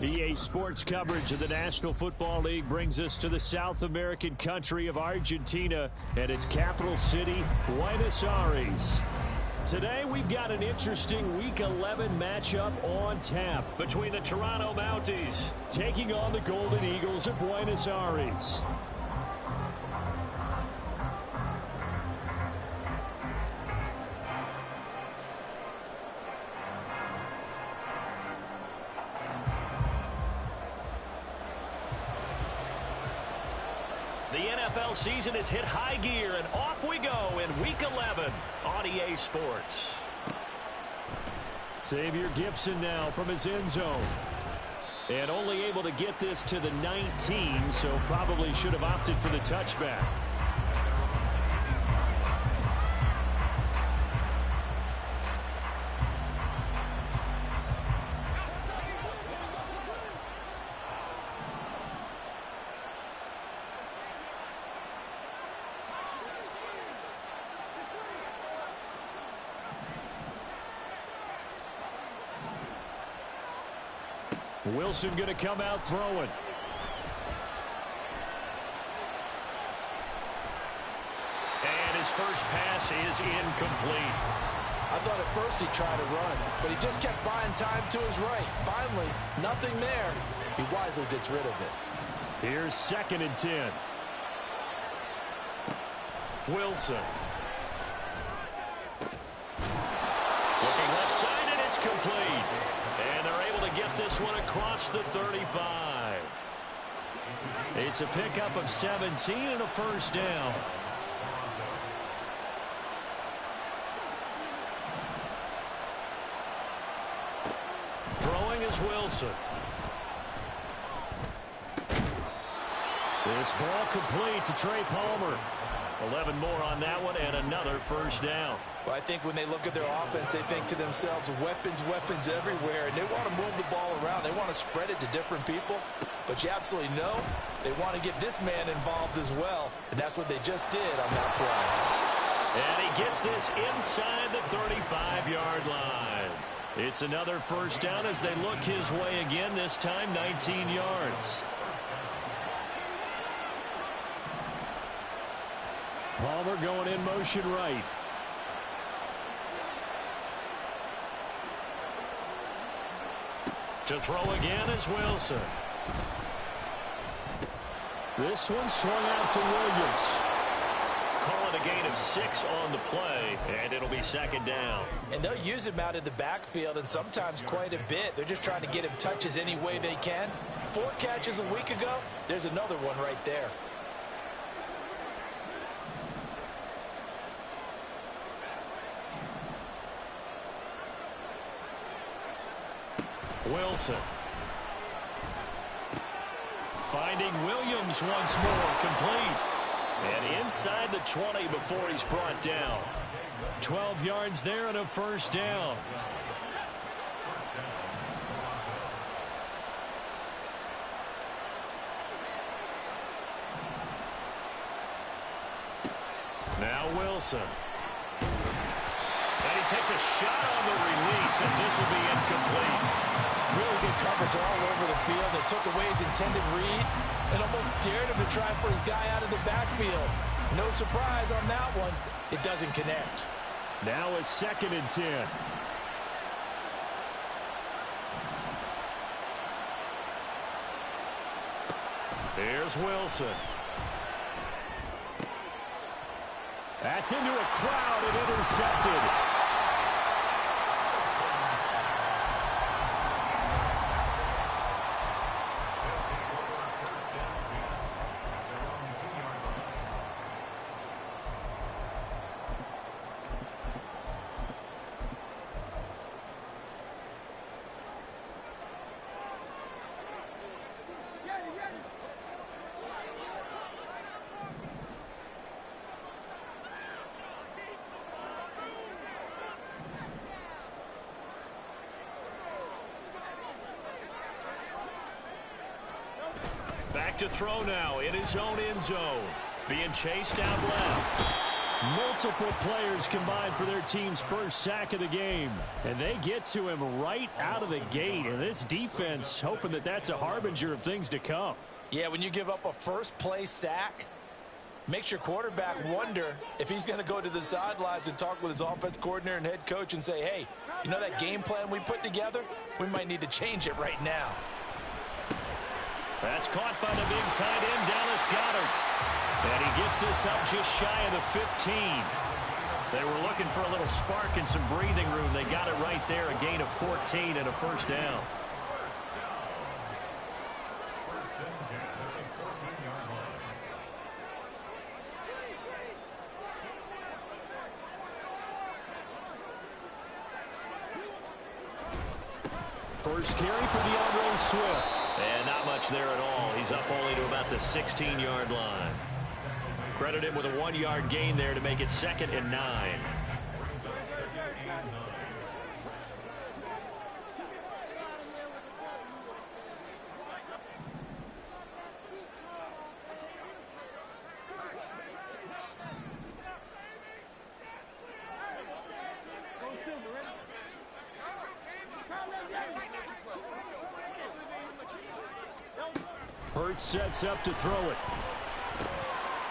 EA Sports coverage of the National Football League brings us to the South American country of Argentina and its capital city, Buenos Aires. Today, we've got an interesting Week 11 matchup on tap between the Toronto Mounties taking on the Golden Eagles of Buenos Aires. The NFL season has hit high gear, and off we go in Week 11 on EA Sports. Xavier Gipson now from his end zone. And only able to get this to the 19, so probably should have opted for the touchback. Wilson going to come out throwing. And his first pass is incomplete. I thought at first he tried to run, but he just kept buying time to his right. Finally, nothing there. He wisely gets rid of it. Here's 2nd and 10. Wilson. Looking left side, and it's complete. And they're able to get this one across the 35. It's a pickup of 17 and a first down. Throwing is Wilson. This ball complete to Trey Palmer. 11 more on that one and another first down. Well, I think when they look at their offense, they think to themselves, weapons, weapons everywhere, and they want to move the ball around. They want to spread it to different people, but you absolutely know they want to get this man involved as well, and that's what they just did on that play. And he gets this inside the 35-yard line. It's another first down as they look his way again, this time 19 yards. Palmer going in motion right. To throw again is Wilson. This one swung out to Williams. Call it a gain of 6 on the play, and it'll be 2nd down. And they'll use him out of the backfield, and sometimes quite a bit. They're just trying to get him touches any way they can. 4 catches a week ago, there's another one right there. Wilson. Finding Williams once more, complete. And inside the 20 before he's brought down. 12 yards there and a first down. Now Wilson. And he takes a shot on the release as this will be incomplete. Really good coverage all over the field. They took away his intended read and almost dared him to try for his guy out of the backfield. No surprise on that one. It doesn't connect. Now a 2nd and 10. Here's Wilson. That's into a crowd and intercepted. Back to throw now in his own end zone. Being chased out left. Multiple players combined for their team's first sack of the game. And they get to him right out of the gate. And this defense hoping that that's a harbinger of things to come. Yeah, when you give up a first-play sack, makes your quarterback wonder if he's going to go to the sidelines and talk with his offense coordinator and head coach and say, hey, you know that game plan we put together? We might need to change it right now. That's caught by the big tight end, Dallas Goedert. And he gets this up just shy of the 15. They were looking for a little spark and some breathing room. They got it right there, a gain of 14 and a first down. First carry for DeAndre Swift. And not much there at all. He's up only to about the 16-yard line. Credit him with a 1-yard gain there to make it 2nd and 9. Hurts sets up to throw it.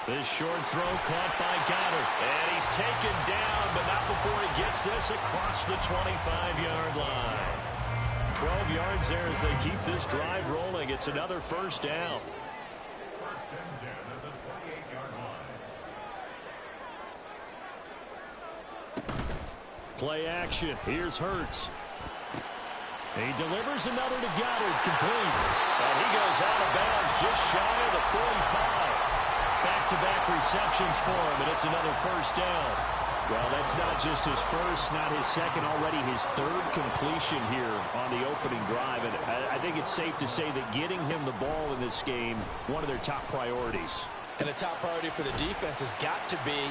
This short throw caught by Goedert. And he's taken down, but not before he gets this across the 25-yard line. 12 yards there as they keep this drive rolling. It's another first down. First and 10 at the 28-yard line. Play action. Here's Hurts. He delivers another to Goedert, complete. And he goes out of bounds just shy of the 45. Back-to-back receptions for him, and it's another first down. Well, that's not just his first, not his second, already his third completion here on the opening drive. And I think it's safe to say that getting him the ball in this game, one of their top priorities. And a top priority for the defense has got to be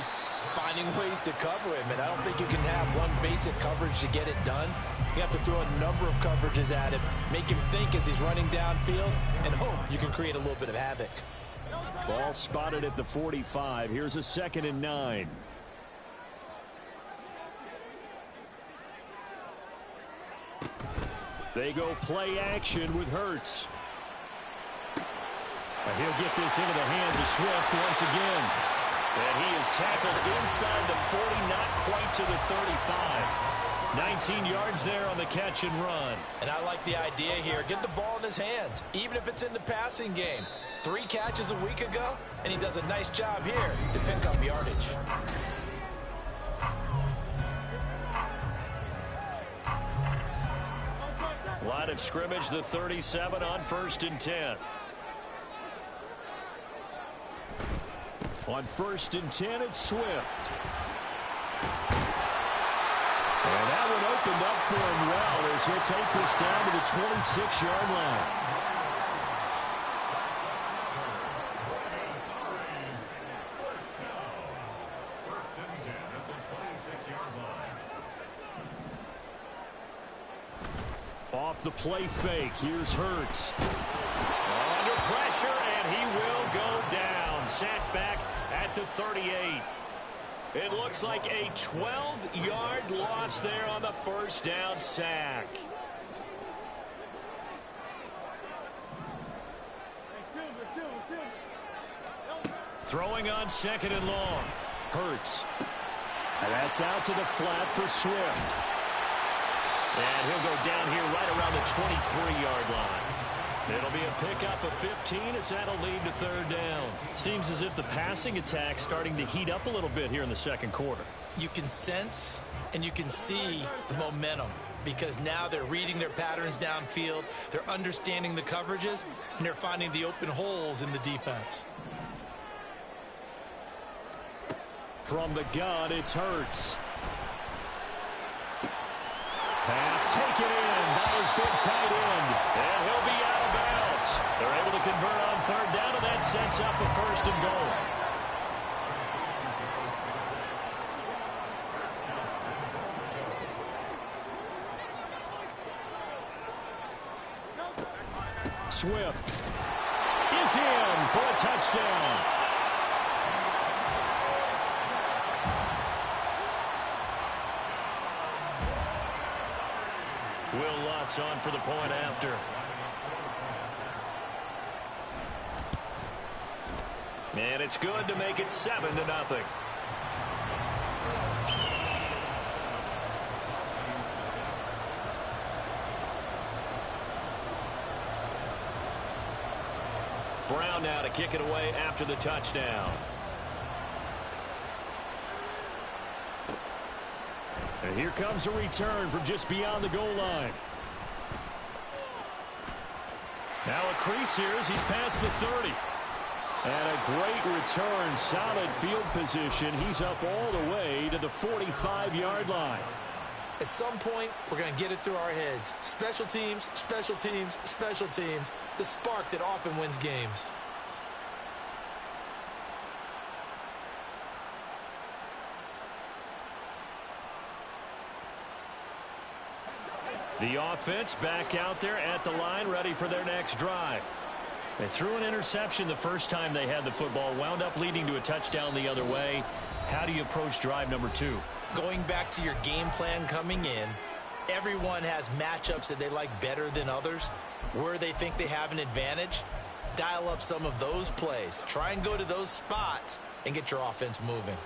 finding ways to cover him. And I don't think you can have one basic coverage to get it done. You have to throw a number of coverages at him, make him think as he's running downfield, and hope you can create a little bit of havoc. Ball spotted at the 45. Here's a 2nd and 9. They go play action with Hurts. And he'll get this into the hands of Swift once again. And he is tackled inside the 40, not quite to the 35. 19 yards there on the catch and run. And I like the idea here. Get the ball in his hands, even if it's in the passing game. 3 catches a week ago, and he does a nice job here to pick up yardage. Line of scrimmage, the 37 on 1st and 10. On 1st and 10, it's Swift. And that one opened up for him well as he'll take this down to the 26-yard line. First and 10 at the 26-yard line. Off the play fake, here's Hurts. Under pressure, and he will go down. Sacked back at the 38. It looks like a 12-yard loss there on the first down sack. Throwing on 2nd and long. Hurts. And that's out to the flat for Swift. And he'll go down here right around the 23-yard line. It'll be a pickup of 15 as that'll lead to 3rd down. Seems as if the passing attack's starting to heat up a little bit here in the 2nd quarter. You can sense and you can see the momentum because now they're reading their patterns downfield, they're understanding the coverages, and they're finding the open holes in the defense. From the gun, it's Hurts. Pass taken in by his big tight end. And he'll be out of bounds. They're able to convert on 3rd down, and that sets up a 1st and goal. Swift is in for a touchdown. Will Lutz on for the point after. And it's good to make it 7-0. Brown now to kick it away after the touchdown. And here comes a return from just beyond the goal line. Now a crease here as he's past the 30. And a great return, solid field position. He's up all the way to the 45-yard line. At some point, we're going to get it through our heads. Special teams, special teams, special teams. The spark that often wins games. The offense back out there at the line, ready for their next drive. They threw an interception the first time they had the football, wound up leading to a touchdown the other way. How do you approach drive number 2? Going back to your game plan coming in, everyone has matchups that they like better than others. Where they think they have an advantage, dial up some of those plays. Try and go to those spots and get your offense moving.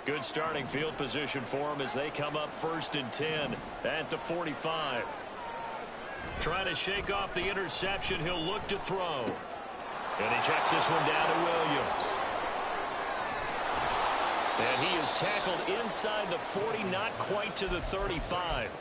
Good starting field position for them as they come up 1st and 10 at the 45. Trying to shake off the interception. He'll look to throw. And he checks this one down to Williams. And he is tackled inside the 40, not quite to the 35.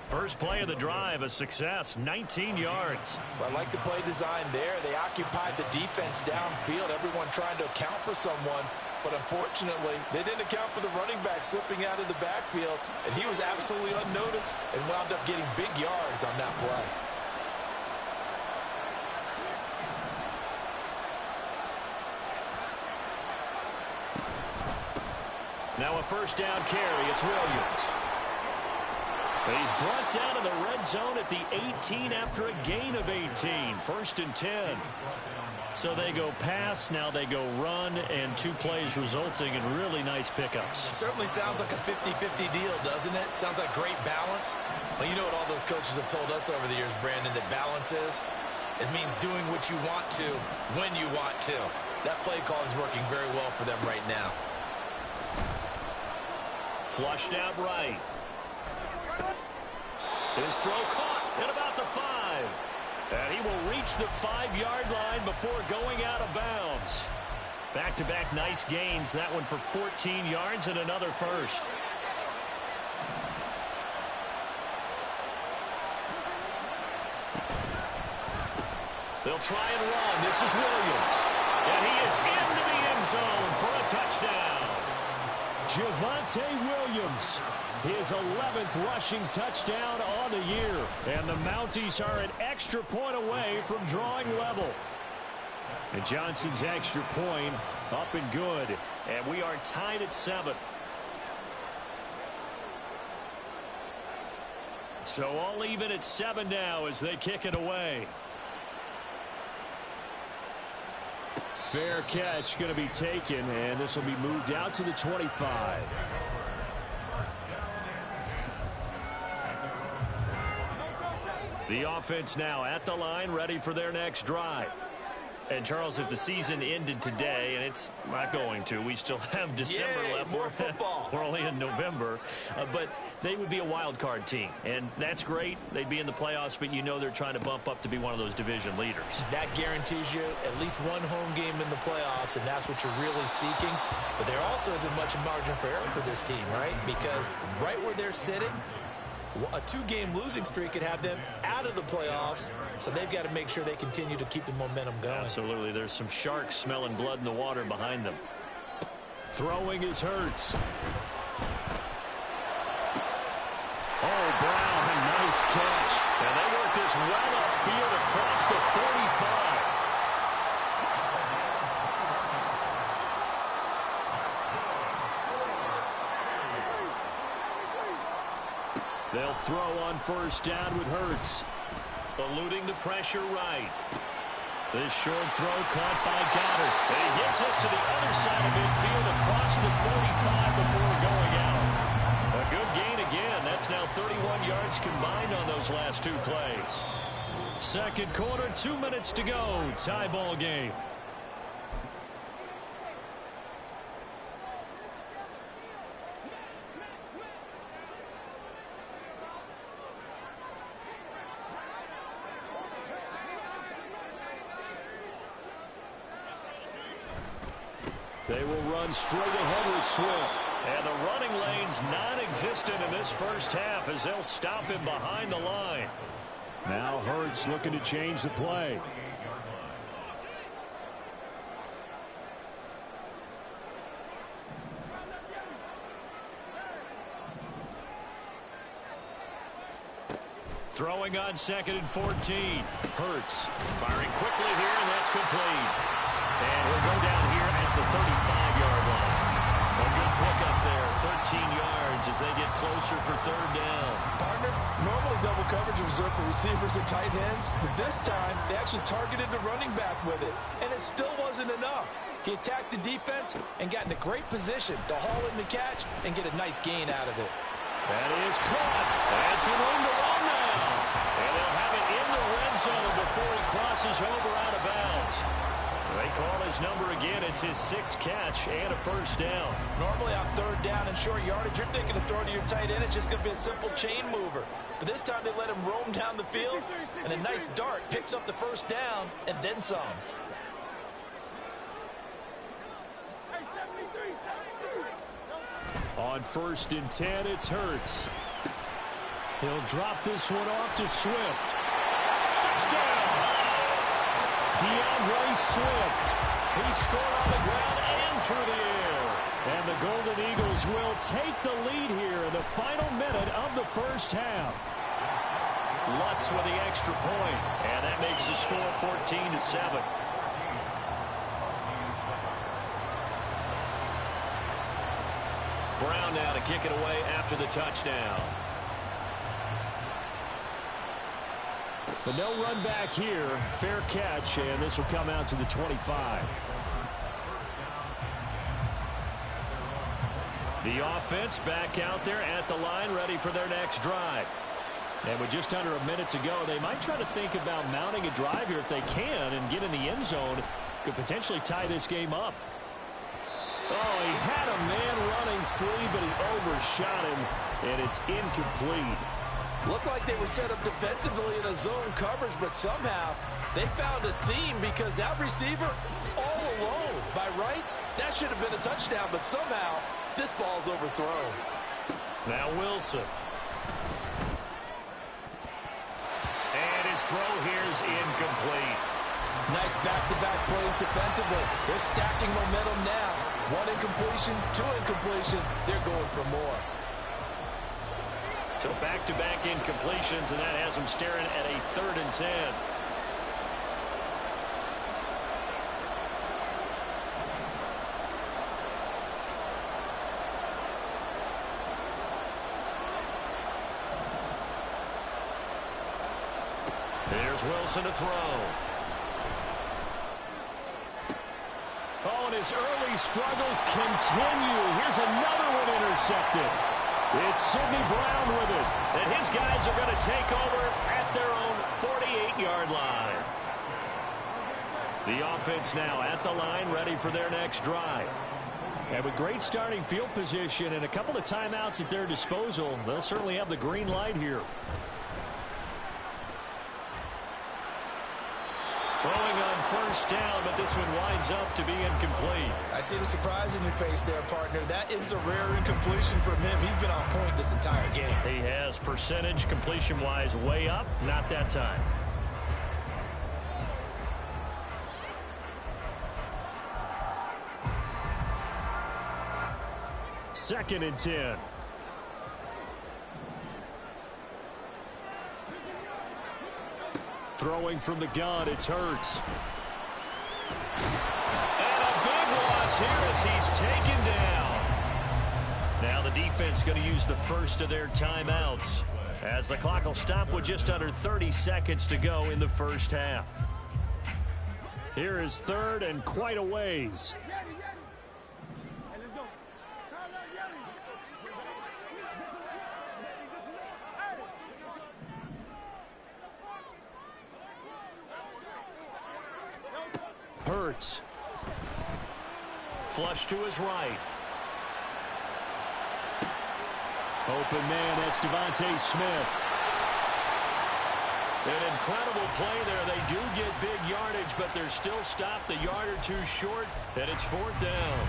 First play of the drive, a success, 19 yards. Well, I like the play design there. They occupied the defense downfield, everyone trying to account for someone. But unfortunately, they didn't account for the running back slipping out of the backfield, and he was absolutely unnoticed and wound up getting big yards on that play. Now a first down carry. It's Williams. He's brought down in the red zone at the 18 after a gain of 18. 1st and 10. So they go pass, now they go run, and 2 plays resulting in really nice pickups. It certainly sounds like a 50-50 deal, doesn't it? Sounds like great balance. Well, you know what all those coaches have told us over the years, Brandon, that balance is? It means doing what you want to, when you want to. That play calling is working very well for them right now. Flushed out right. His throw caught at about the 5. And he will reach the 5-yard line before going out of bounds. Back-to-back nice gains. That one for 14 yards and another first. They'll try and run. This is Williams. And he is into the end zone for a touchdown. Javonte Williams, his 11th rushing touchdown on the year. And the Mounties are an extra point away from drawing level. And Johnson's extra point up and good. And we are tied at 7. So all even at 7 now as they kick it away. Fair catch going to be taken, and this will be moved out to the 25. The offense now at the line, ready for their next drive. And, Charles, if the season ended today, and it's not going to, we still have December left. More football. We're only in November. But they would be a wild card team, and that's great. They'd be in the playoffs, but you know they're trying to bump up to be one of those division leaders. That guarantees you at least one home game in the playoffs, and that's what you're really seeking. But there also isn't much margin for error for this team, right? Because right where they're sitting, a 2-game losing streak could have them out of the playoffs, so they've got to make sure they continue to keep the momentum going. Absolutely. There's some sharks smelling blood in the water behind them. Throwing is Hurts. Oh, Brown, a nice catch. And they work this well upfield across the 45. They'll throw on first down with Hurts. Eluding the pressure right. This short throw caught by Goddard. And he gets us to the other side of midfield across the 45 before going out. A good gain again. That's now 31 yards combined on those last two plays. Second quarter, 2 minutes to go. Tie ball game. They will run straight ahead with Swift. And the running lane's non-existent in this first half as they'll stop him behind the line. Now Hurts looking to change the play. Throwing on 2nd and 14. Hurts firing quickly here, and that's complete. And he'll go down here at the 35-yard line. A good pickup there, 13 yards as they get closer for third down. Partner, normally double coverage is reserved for receivers and tight ends, but this time they actually targeted the running back with it, and it still wasn't enough. He attacked the defense and got in a great position to haul in the catch and get a nice gain out of it. That is caught. That's some room to run now. And they'll have it in the red zone before he crosses over out of bounds. They call his number again. It's his 6th catch and a first down. Normally on third down and short yardage, you're thinking of throwing to your tight end. It's just going to be a simple chain mover. But this time they let him roam down the field, and a nice dart picks up the first down and then some. On 1st and 10, it's Hurts. He'll drop this one off to Swift. Touchdown! DeAndre Swift. He scored on the ground and through the air. And the Golden Eagles will take the lead here in the final minute of the first half. Lutz with the extra point, and that makes the score 14-7. Brown now to kick it away after the touchdown. But no run back here. Fair catch, and this will come out to the 25. The offense back out there at the line, ready for their next drive. And with just under a minute to go, they might try to think about mounting a drive here if they can and get in the end zone. Could potentially tie this game up. Oh, he had a man running free, but he overshot him, and it's incomplete. Looked like they were set up defensively in a zone coverage, but somehow they found a seam because that receiver all alone. By rights, that should have been a touchdown, but somehow this ball's overthrown. Now Wilson. And his throw here is incomplete. Nice back-to-back plays defensively. They're stacking momentum now. 1 incompletion, 2 incompletion. They're going for more. So back-to-back incompletions, and that has them staring at a 3rd and 10. There's Wilson to throw. Oh, and his early struggles continue. Here's another one intercepted. It's Sidney Brown with it. And his guys are going to take over at their own 48-yard line. The offense now at the line, ready for their next drive. And with great starting field position and a couple of timeouts at their disposal, they'll certainly have the green light here. Throwing on 1st down, but this one winds up to be incomplete. I see the surprise in your face there, partner. That is a rare incompletion from him. He's been on point this entire game. He has percentage completion-wise way up, not that time. Second and 10. Throwing from the gun, it's Hurts. And a big loss here as he's taken down. Now the defense going to use the first of their timeouts as the clock will stop with just under 30 seconds to go in the first half. Here is third and quite a ways. Hurts. Flush to his right. Open man, that's Devontae Smith. An incredible play there. They do get big yardage, but they're still stopped a yard or two short, and it's fourth down.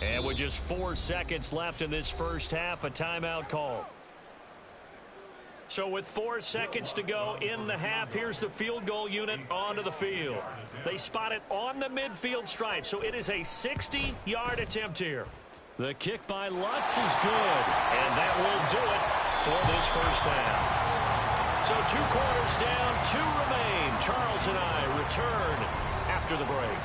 And with just 4 seconds left in this first half, a timeout call. So with 4 seconds to go in the half, here's the field goal unit onto the field. They spot it on the midfield stripe, so it is a 60-yard attempt here. The kick by Lutz is good, and that will do it for this first half. So 2 quarters down, 2 remain. Charles and I return after the break.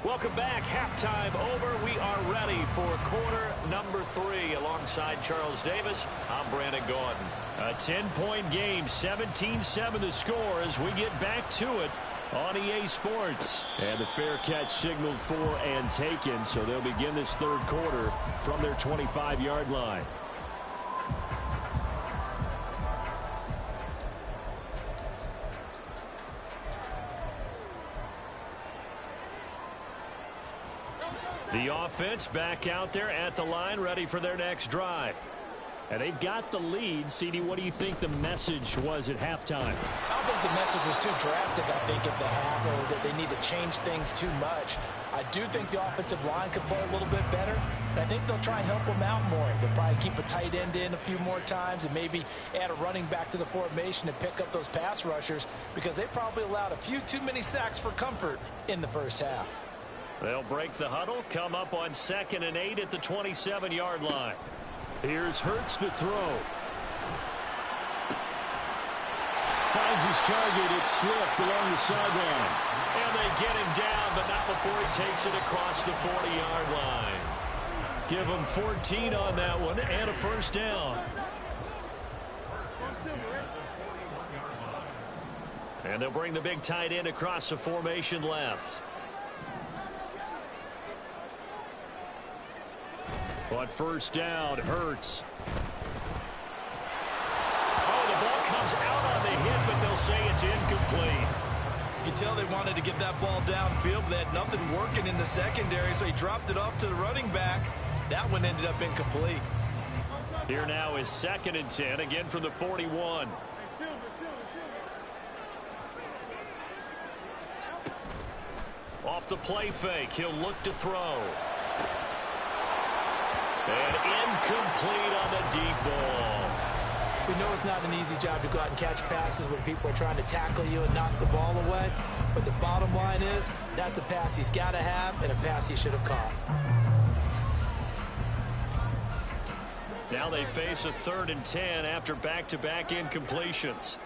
Welcome back. Halftime over. We are ready for quarter number 3. Alongside Charles Davis, I'm Brandon Gaudin. A 10-point game, 17-7 the score as we get back to it on EA Sports. And the fair catch signaled for and taken, so they'll begin this third quarter from their 25-yard line. The offense back out there at the line, ready for their next drive. And they've got the lead. CD, what do you think the message was at halftime? I don't think the message was too drastic, I think, at the half, or that they need to change things too much. I do think the offensive line could play a little bit better, and I think they'll try and help them out more. They'll probably keep a tight end in a few more times and maybe add a running back to the formation and pick up those pass rushers, because they probably allowed a few too many sacks for comfort in the first half. They'll break the huddle, come up on 2nd and 8 at the 27-yard line. Here's Hurts to throw. Finds his target. It's Swift along the sideline. And they get him down, but not before he takes it across the 40-yard line. Give him 14 on that one and a first down. And they'll bring the big tight end across the formation left. On first down, Hurts. Oh, the ball comes out on the hit, but they'll say it's incomplete. You can tell they wanted to get that ball downfield, but they had nothing working in the secondary, so he dropped it off to the running back. That one ended up incomplete. Here now is 2nd and 10, again from the 41. Off the play fake, he'll look to throw. And incomplete on the deep ball. We know it's not an easy job to go out and catch passes when people are trying to tackle you and knock the ball away. But the bottom line is, that's a pass he's got to have and a pass he should have caught. Now they face a 3rd and 10 after back-to-back incompletions.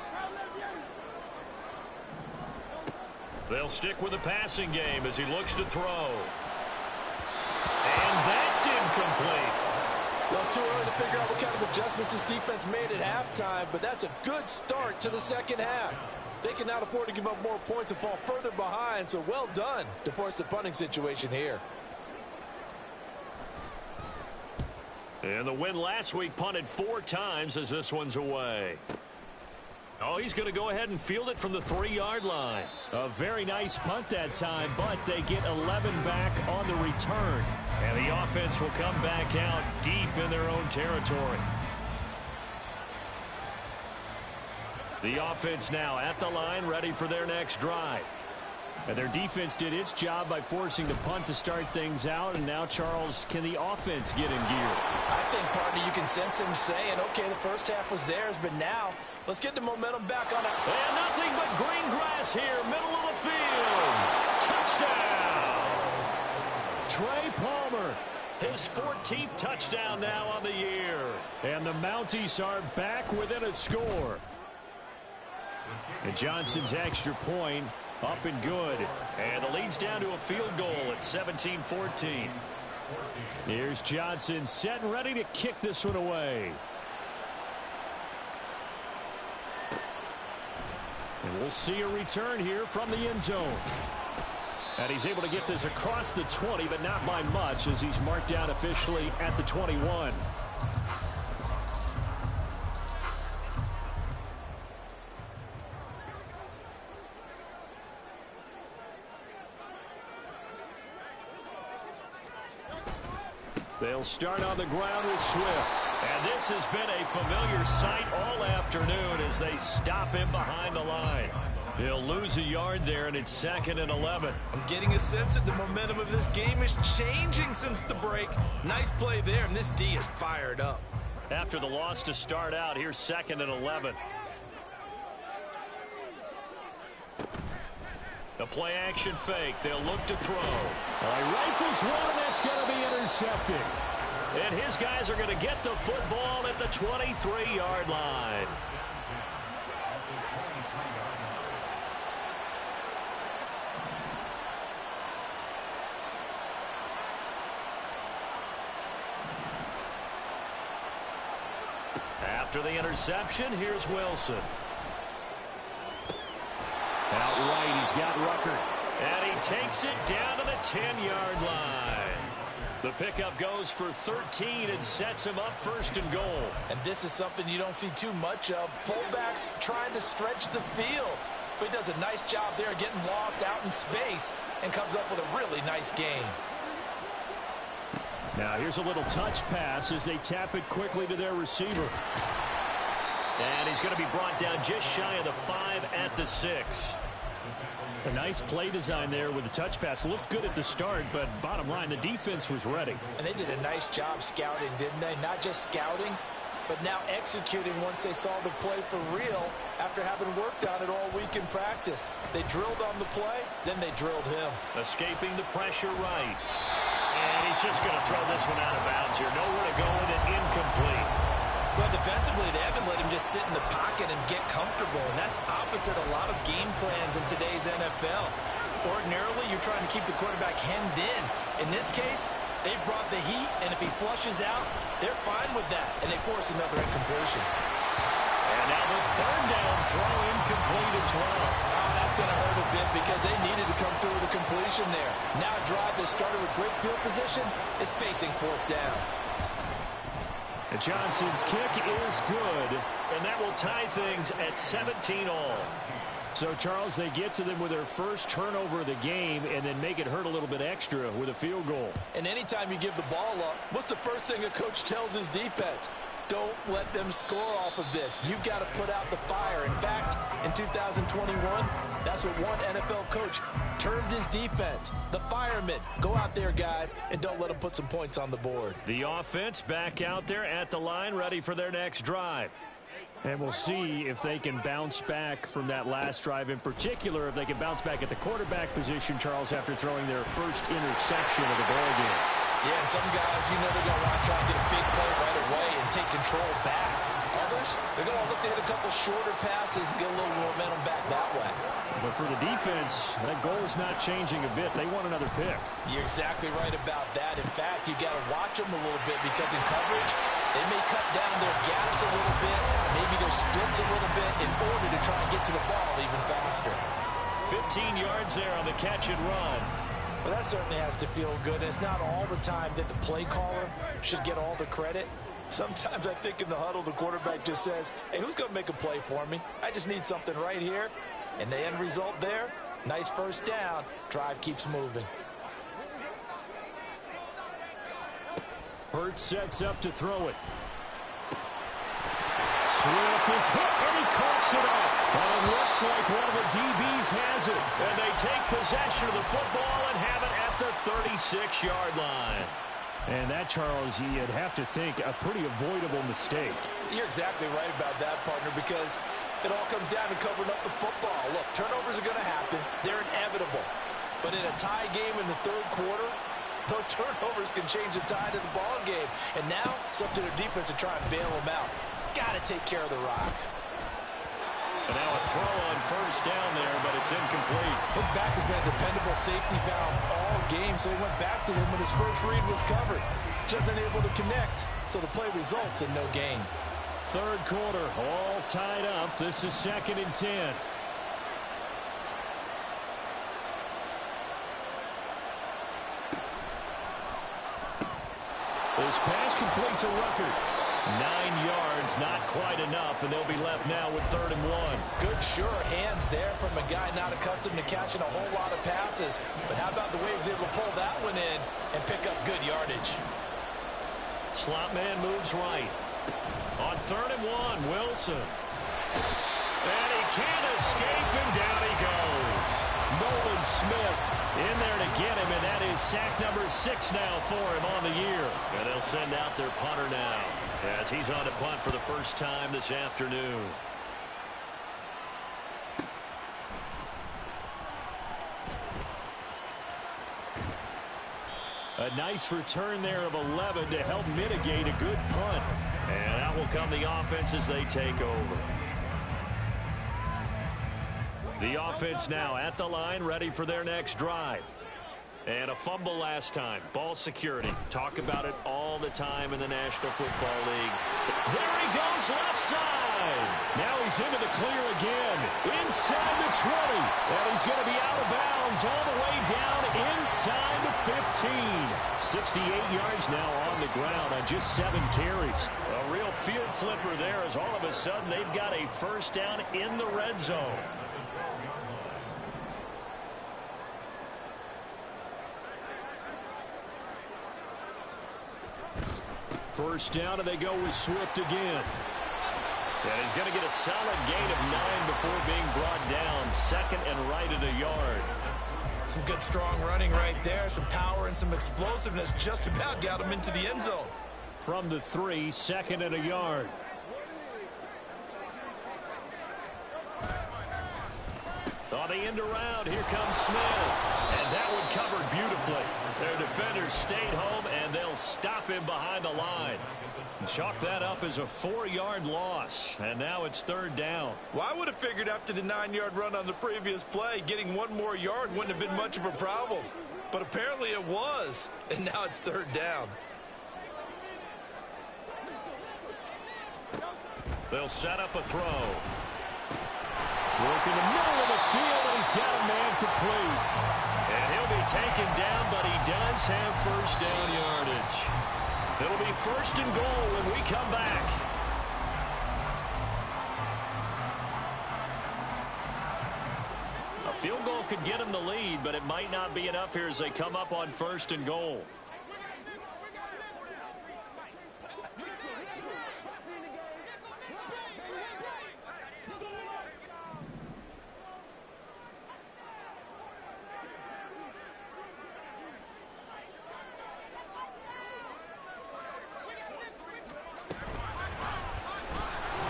They'll stick with the passing game as he looks to throw. And that's incomplete. Well, it's too early to figure out what kind of adjustments this defense made at halftime, but that's a good start to the second half. They cannot afford to give up more points and fall further behind, so well done to force the punting situation here. And the win last week punted 4 times as this one's away. Oh, he's going to go ahead and field it from the 3-yard line. A very nice punt that time, but they get 11 back on the return. And the offense will come back out deep in their own territory. The offense now at the line, ready for their next drive. And their defense did its job by forcing the punt to start things out, and now, Charles, can the offense get in gear? I think, partner, you can sense him saying, okay, the first half was theirs, but now let's get the momentum back on it. And nothing but green grass here, middle of the field. Touchdown! Trey Palmer His 14th touchdown now on the year. And the Mounties are back within a score. And Johnson's extra point up and good. And the lead's down to a field goal at 17-14. Here's Johnson set and ready to kick this one away. And we'll see a return here from the end zone. And he's able to get this across the 20, but not by much as he's marked down officially at the 21. They'll start on the ground with Swift. And this has been a familiar sight all afternoon as they stop him behind the line. He'll lose a yard there, and it's 2nd and 11. I'm getting a sense that the momentum of this game is changing since the break. Nice play there, and this D is fired up. After the loss to start out, here's 2nd and 11. The play action fake. They'll look to throw. Rifles one, and that's going to be intercepted. And his guys are going to get the football at the 23-yard line. After the interception, here's Wilson. Outright, he's got Rucker. And he takes it down to the 10-yard line. The pickup goes for 13 and sets him up 1st and goal. And this is something you don't see too much of. Fullbacks trying to stretch the field. But he does a nice job there getting lost out in space and comes up with a really nice gain. Now here's a little touch pass as they tap it quickly to their receiver. And he's going to be brought down just shy of the 5 at the 6. A nice play design there with the touch pass. Looked good at the start, but bottom line, the defense was ready. And they did a nice job scouting, didn't they? Not just scouting, but now executing once they saw the play for real after having worked on it all week in practice. They drilled on the play, then they drilled him. Escaping the pressure right. And he's just going to throw this one out of bounds here. Nowhere to go with it, incomplete. Well, defensively, they haven't let him just sit in the pocket and get comfortable, and that's opposite a lot of game plans in today's NFL. Ordinarily, you're trying to keep the quarterback hemmed in. In this case, they brought the heat, and if he flushes out, they're fine with that, and they force another incompletion. And now the 3rd down throw incomplete as well. Oh, that's going to hurt a bit because they needed to come through with a completion there. Now a drive that started with great field position is facing 4th down. And Johnson's kick is good. And that will tie things at 17 all. So, Charles, they get to them with their first turnover of the game and then make it hurt a little bit extra with a field goal. And anytime you give the ball up, what's the first thing a coach tells his defense? Don't let them score off of this. You've got to put out the fire. In fact, in 2021, that's what one NFL coach termed his defense. The firemen. Go out there, guys, and don't let them put some points on the board. The offense back out there at the line, ready for their next drive. And we'll see if they can bounce back from that last drive. In particular, if they can bounce back at the quarterback position, Charles, after throwing their first interception of the ballgame. Yeah, and some guys, you know, they're going to want to try and get a big play right away and take control back. Others, they're going to look to hit a couple shorter passes and get a little momentum back that way. But for the defense, that goal is not changing a bit. They want another pick. You're exactly right about that. In fact, you got to watch them a little bit because in coverage, they may cut down their gaps a little bit, maybe their splits a little bit in order to try and get to the ball even faster. 15 yards there on the catch and run. Well, that certainly has to feel good. And it's not all the time that the play caller should get all the credit. Sometimes I think in the huddle, the quarterback just says, hey, who's going to make a play for me? I just need something right here. And the end result there, nice first down. Drive keeps moving. Hurts sets up to throw it. Swift is hit, and he coughs it up. And it looks like one of the DBs has it. And they take possession of the football and have it at the 36-yard line. And that, Charles, you'd have to think a pretty avoidable mistake. You're exactly right about that, partner, because it all comes down to covering up the football. Look, turnovers are going to happen. They're inevitable. But in a tie game in the 3rd quarter, Those turnovers can change the tide of the ball game. And now it's up to their defense to try and bail them out. Got to take care of the rock. And now a throw on first down there, but it's incomplete. His back has been a dependable safety valve all game, so he went back to him when his first read was covered. Just unable to connect, so the play results in no gain. Third quarter, all tied up. This is 2nd and 10. This pass complete to Rucker. 9 yards, not quite enough, and they'll be left now with 3rd and 1. Good, sure hands there from a guy not accustomed to catching a whole lot of passes. But how about the way he was able to pull that one in and pick up good yardage? Slot man moves right. On 3rd and 1, Wilson. And he can't escape, and down he goes. Nolan Smith in there to get him, and that is sack number 6 now for him on the year. And they'll send out their punter now, as he's on to punt for the first time this afternoon. A nice return there of 11 to help mitigate a good punt. And out will come the offense as they take over. The offense now at the line, ready for their next drive. And a fumble last time. Ball security. Talk about it all the time in the National Football League. There he goes, left side. Now he's into the clear again. Inside the 20. And he's going to be out of bounds all the way down inside the 15. 68 yards now on the ground on just 7 carries. A real field flipper there as all of a sudden they've got a first down in the red zone. First down, and they go with Swift again. And he's going to get a solid gain of 9 before being brought down. 2nd and right at a yard. Some good, strong running right there. Some power and some explosiveness just about got him into the end zone. From the 3, 2nd and a yard. On the end around, here comes Smith. And that one covered beautifully. Their defenders stayed home, and they'll stop him behind the line. Chalk that up as a 4-yard loss, and now it's 3rd down. Well, I would have figured after the 9-yard run on the previous play, getting 1 more yard wouldn't have been much of a problem. But apparently it was, and now it's 3rd down. They'll set up a throw. Work in the middle of the field, and he's got a man complete. And he'll be taken down, but he does have first down yardage. It'll be 1st and goal when we come back. A field goal could get him the lead, but it might not be enough here as they come up on 1st and goal.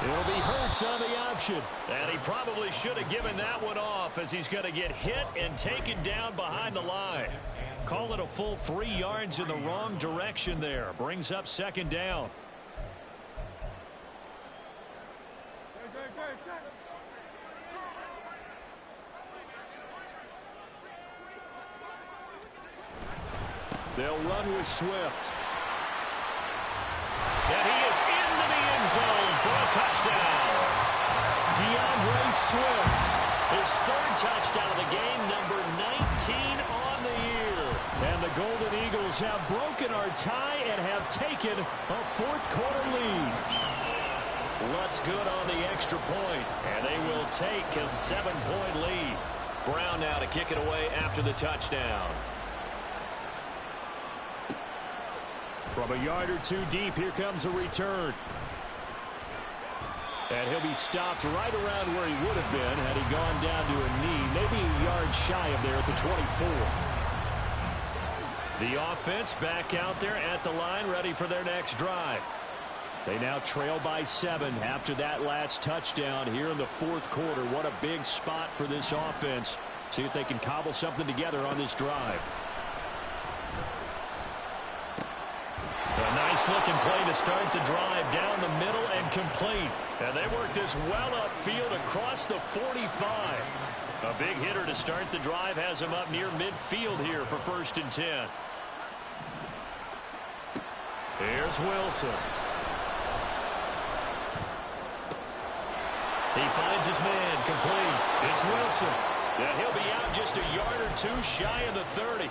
It'll be Hurts on the option. And he probably should have given that one off as he's going to get hit and taken down behind the line. Call it a full 3 yards in the wrong direction there. Brings up 2nd down. They'll run with Swift. And he is into the end zone for a touchdown. DeAndre Swift, his 3rd touchdown of the game, number 19 on the year. And the Golden Eagles have broken our tie and have taken a 4th quarter lead. Lutz good on the extra point, and they will take a 7-point lead. Brown now to kick it away after the touchdown. From a yard or 2 deep, here comes a return. And he'll be stopped right around where he would have been had he gone down to a knee, maybe a yard shy of there at the 24. The offense back out there at the line, ready for their next drive. They now trail by 7 after that last touchdown here in the 4th quarter. What a big spot for this offense. See if they can cobble something together on this drive. Nice-looking play to start the drive down the middle and complete. And they work this well upfield across the 45. A big hitter to start the drive has him up near midfield here for 1st and 10. Here's Wilson. He finds his man complete. It's Wilson. And he'll be out just a yard or two shy of the 30.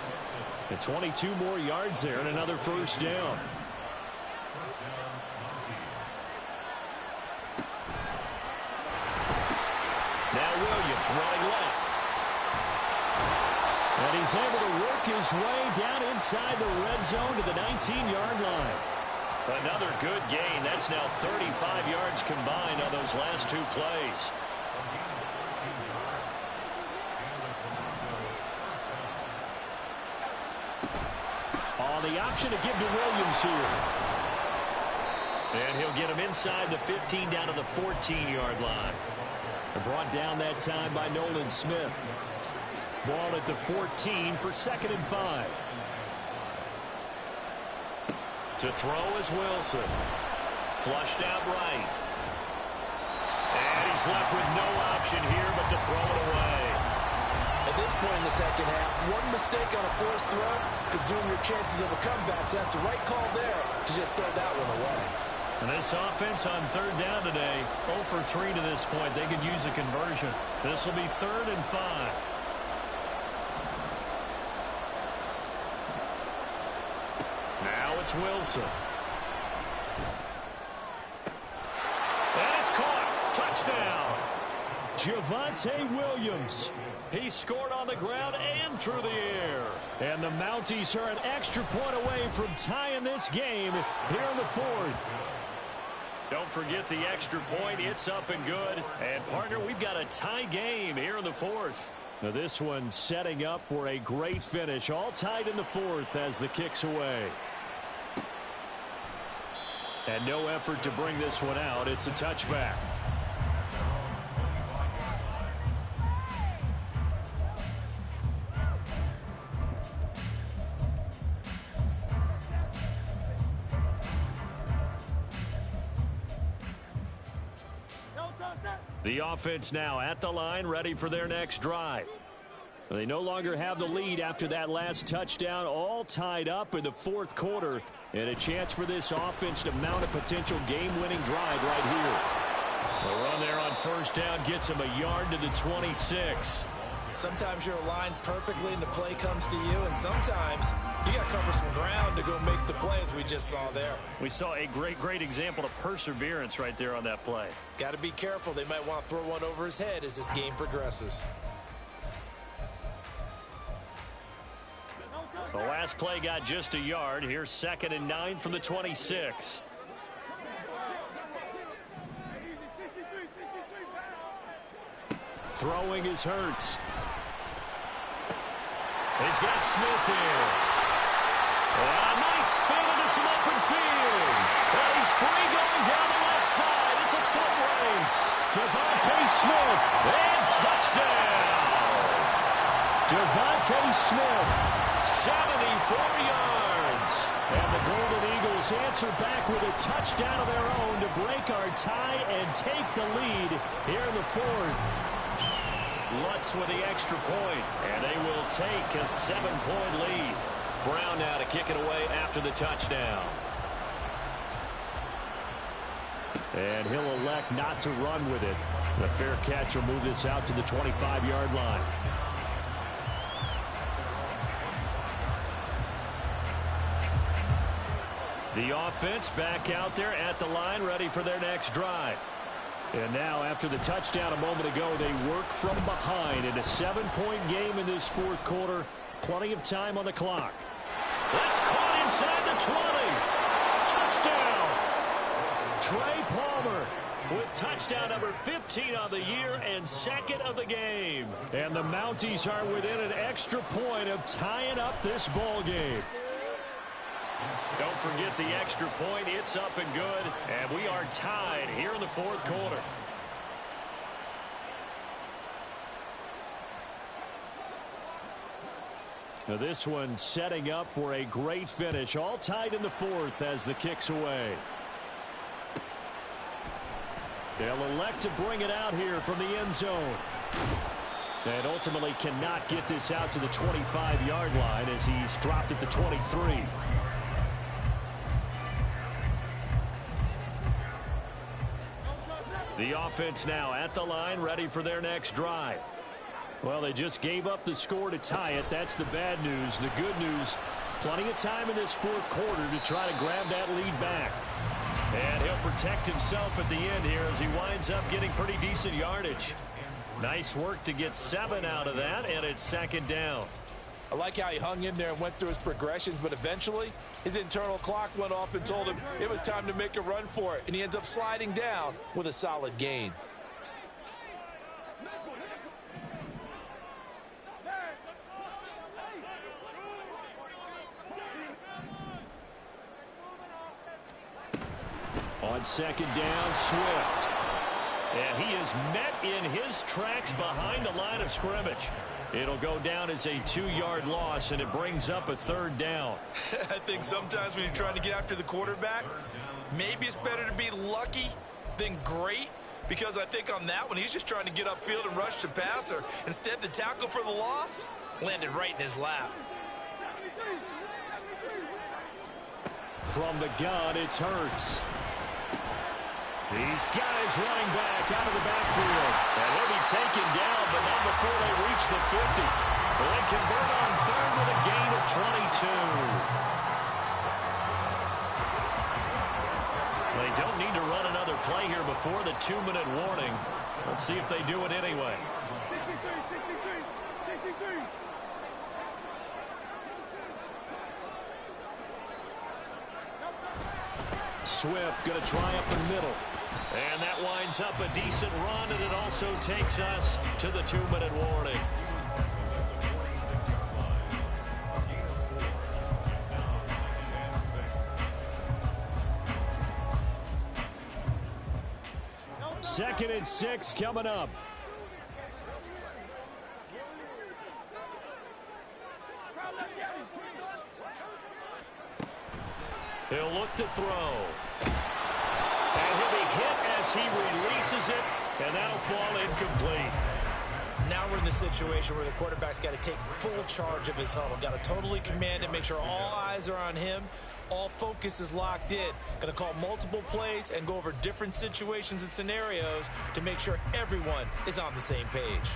And 22 more yards there and another 1st down. Now Williams running left. And he's able to work his way down inside the red zone to the 19-yard line. Another good gain. That's now 35 yards combined on those last 2 plays. The option to give to Williams here. And he'll get him inside the 15 down to the 14-yard line. Brought down that time by Nolan Smith. Ball at the 14 for 2nd and 5. To throw is Wilson. Flushed out right. And he's left with no option here but to throw it away. At this point in the second half, one mistake on a forced throw could doom your chances of a comeback. So that's the right call there to just throw that one away. And this offense on 3rd down today, 0 for 3 to this point. They could use a conversion. This will be 3rd and 5. Now it's Wilson. And it's caught. Touchdown. Javonte Williams. He scored on the ground and through the air. And the Mounties are an extra point away from tying this game here in the 4th. Don't forget the extra point. It's up and good. And, partner, we've got a tie game here in the 4th. Now this one setting up for a great finish. All tied in the 4th as the kick's away. And no effort to bring this one out. It's a touchback. The offense now at the line, ready for their next drive. They no longer have the lead after that last touchdown, all tied up in the 4th quarter, and a chance for this offense to mount a potential game-winning drive right here. The run there on 1st down gets him a yard to the 26. Sometimes you're aligned perfectly and the play comes to you, and sometimes you got to cover some ground to go make the play, as we just saw there. We saw a great example of perseverance right there on that play. Got to be careful. They might want to throw one over his head as this game progresses. The last play got just a yard. Here's 2nd and 9 from the 26. Throwing is Hurts. He's got Smith here. A nice spin into some open field. And he's free going down the left side. It's a foot race. Devontae Smith. And touchdown. Devontae Smith. 74 yards. And the Golden Eagles answer back with a touchdown of their own to break our tie and take the lead here in the 4th. Lutz with the extra point, and they will take a 7-point lead. Brown now to kick it away after the touchdown. And he'll elect not to run with it. The fair catch will move this out to the 25-yard line. The offense back out there at the line, ready for their next drive. And now, after the touchdown a moment ago, they work from behind in a 7-point game in this 4th quarter. Plenty of time on the clock. That's caught inside the 20. Touchdown. Trey Palmer with touchdown number 15 on the year and 2nd of the game. And the Mounties are within an extra point of tying up this ball game. Don't forget the extra point. It's up and good. And we are tied here in the 4th quarter. Now this one setting up for a great finish. All tied in the fourth as the kick's away. They'll elect to bring it out here from the end zone. And ultimately cannot get this out to the 25-yard line as he's dropped at the 23. The offense now at the line, ready for their next drive. Well, they just gave up the score to tie it. That's the bad news. The good news, plenty of time in this fourth quarter to try to grab that lead back. And he'll protect himself at the end here as he winds up getting pretty decent yardage. Nice work to get 7 out of that, and it's second down. I like how he hung in there and went through his progressions, but eventually his internal clock went off and told him it was time to make a run for it, and he ends up sliding down with a solid gain. On second down, Swift. And he is met in his tracks behind the line of scrimmage. It'll go down as a 2-yard loss, and it brings up a third down. I think sometimes when you're trying to get after the quarterback, maybe it's better to be lucky than great, because I think on that one, he's just trying to get upfield and rush the passer. Instead, the tackle for the loss landed right in his lap. From the gun, it's Hurts. These guys running back out of the backfield. And he'll be taken down, but not before they reach the 50. They convert on third with a gain of 22. They don't need to run another play here before the 2-minute warning. Let's see if they do it anyway. Swift going to try up the middle. And that winds up a decent run, and it also takes us to the 2-minute warning. Second and 6 coming up. He'll look to throw. And he'll be hit as he releases it, and that'll fall incomplete. Now we're in the situation where the quarterback's got to take full charge of his huddle. Got to totally command it, make sure all eyes are on him. All focus is locked in. Going to call multiple plays and go over different situations and scenarios to make sure everyone is on the same page.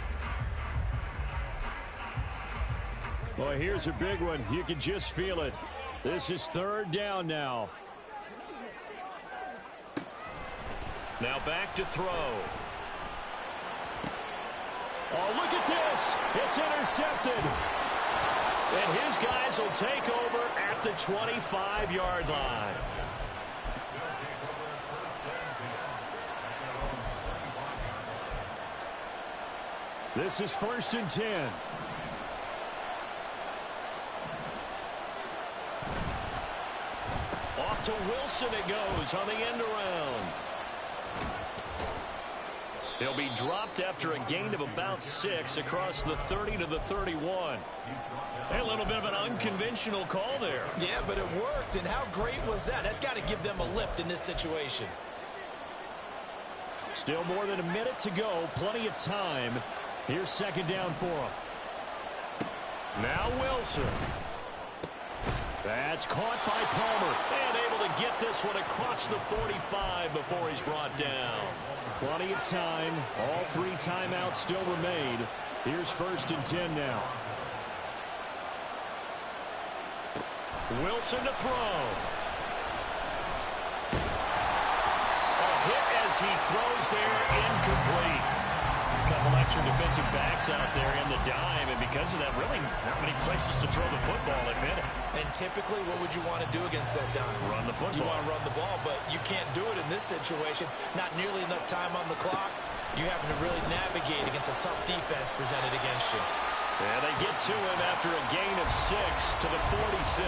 Well, here's a big one. You can just feel it. This is third down now. Now back to throw. Oh, look at this. It's intercepted. And his guys will take over at the 25-yard line. This is 1st and 10. Off to Wilson it goes on the end around. He'll be dropped after a gain of about 6 across the 30 to the 31. A little bit of an unconventional call there. Yeah, but it worked, and how great was that? That's got to give them a lift in this situation. Still more than a minute to go. Plenty of time. Here's second down for him. Now Wilson. That's caught by Palmer. And able to get this one across the 45 before he's brought down. Plenty of time. All 3 timeouts still remain. Here's 1st and 10 now. Wilson to throw. A hit as he throws there, incomplete. A couple extra defensive backs out there in the dime, and because of that, really not many places to throw the football, if any. And typically, what would you want to do against that dime? Run the football. You want to run the ball, but you can't do it in this situation. Not nearly enough time on the clock. You having to really navigate against a tough defense presented against you. And they get to him after a gain of 6 to the 46.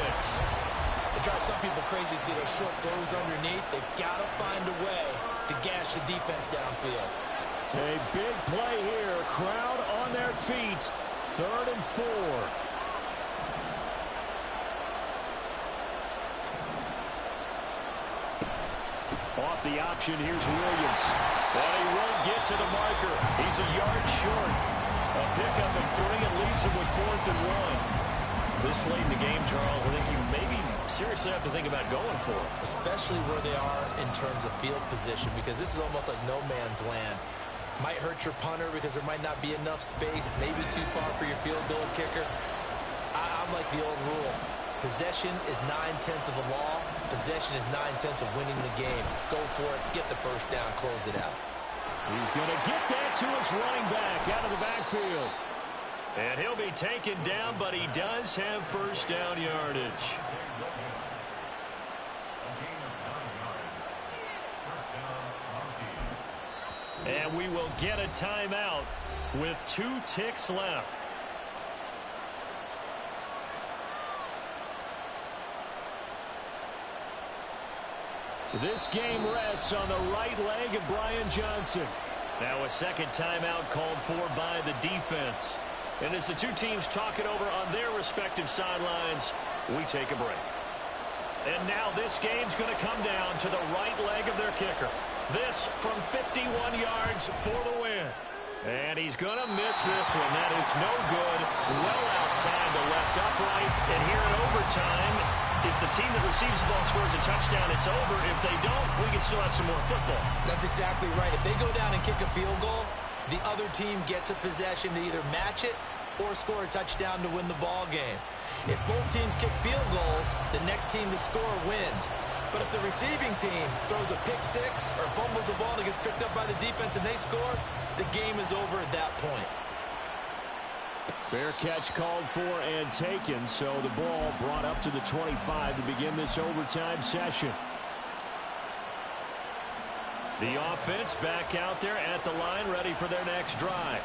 It drives some people crazy to see those short throws underneath. They've got to find a way to gash the defense downfield. A big play here. Crowd on their feet. 3rd and 4. with the option. Here's Williams. And he won't get to the marker. He's a yard short. A pickup of 3 and leaves him with 4th and 1. This late in the game, Charles, I think you maybe seriously have to think about going for it. Especially where they are in terms of field position, because this is almost like no man's land. Might hurt your punter because there might not be enough space, maybe too far for your field goal kicker. I'm like the old rule. Possession is 9/10 of the law. Possession is 9/10 of winning the game. Go for it. Get the first down. Close it out. He's going to get that to his running back out of the backfield. And he'll be taken down, but he does have first down yardage. And we will get a timeout with 2 ticks left. This game rests on the right leg of Brian Johnson. Now a second timeout called for by the defense. And as the two teams talk it over on their respective sidelines, we take a break. And now this game's going to come down to the right leg of their kicker. This from 51 yards for the win. And he's going to miss this one. That is no good. Well outside the left upright. And here in overtime, if the team that receives the ball scores a touchdown, it's over. If they don't, we can still have some more football. That's exactly right. If they go down and kick a field goal, the other team gets a possession to either match it or score a touchdown to win the ball game. If both teams kick field goals, the next team to score wins. But if the receiving team throws a pick six or fumbles the ball and it gets picked up by the defense and they score, the game is over at that point. Fair catch called for and taken, so the ball brought up to the 25 to begin this overtime session. The offense back out there at the line, ready for their next drive.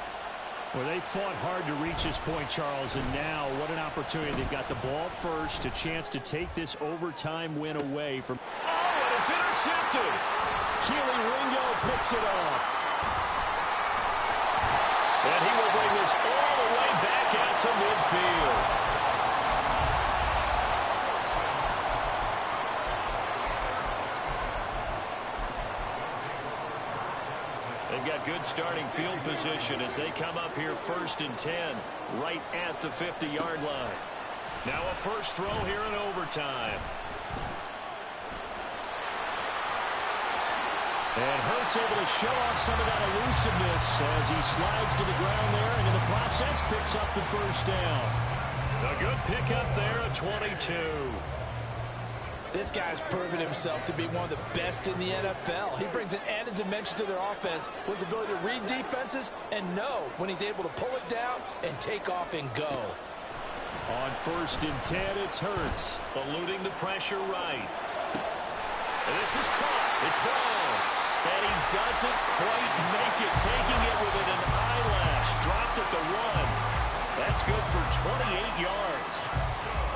Well, they fought hard to reach this point, Charles, and now what an opportunity. They've got the ball first, a chance to take this overtime win away from... Oh, and it's intercepted! Keely Ringo picks it off. And he will bring this all the way back out to midfield. They've got good starting field position as they come up here 1st and 10, right at the 50-yard line. Now a first throw here in overtime. And Hurts able to show off some of that elusiveness as he slides to the ground there, and in the process picks up the first down. A good pickup there at 22. This guy's proven himself to be one of the best in the NFL. He brings an added dimension to their offense with his ability to read defenses and know when he's able to pull it down and take off and go. On 1st and 10, it's Hurts, eluding the pressure right. And this is caught. It's ball. And he doesn't quite make it, taking it within an eyelash. Dropped at the 1. That's good for 28 yards.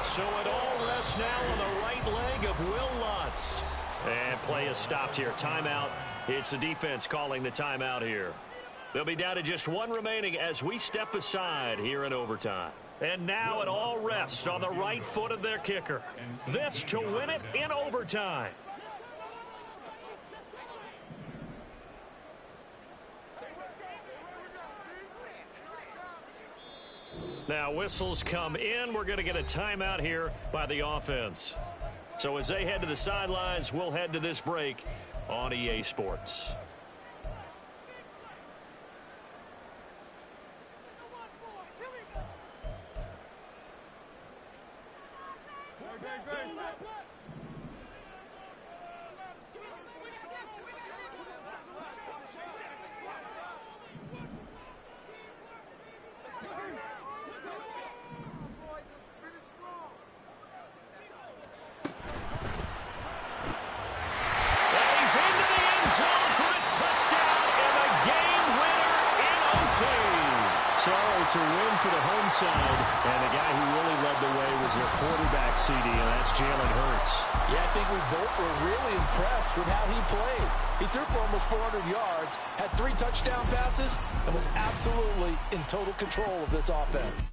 So it all rests now on the right leg of Will Lutz. And play is stopped here. Timeout. It's the defense calling the timeout here. They'll be down to just 1 remaining as we step aside here in overtime. And now it all rests on the right foot of their kicker. This to win it in overtime. Now whistles come in. We're going to get a timeout here by the offense. So as they head to the sidelines, we'll head to this break on EA Sports. So it's a win for the home side, and the guy who really led the way was their quarterback, CD, and that's Jalen Hurts. Yeah, I think we both were really impressed with how he played. He threw for almost 400 yards, had 3 touchdown passes, and was absolutely in total control of this offense.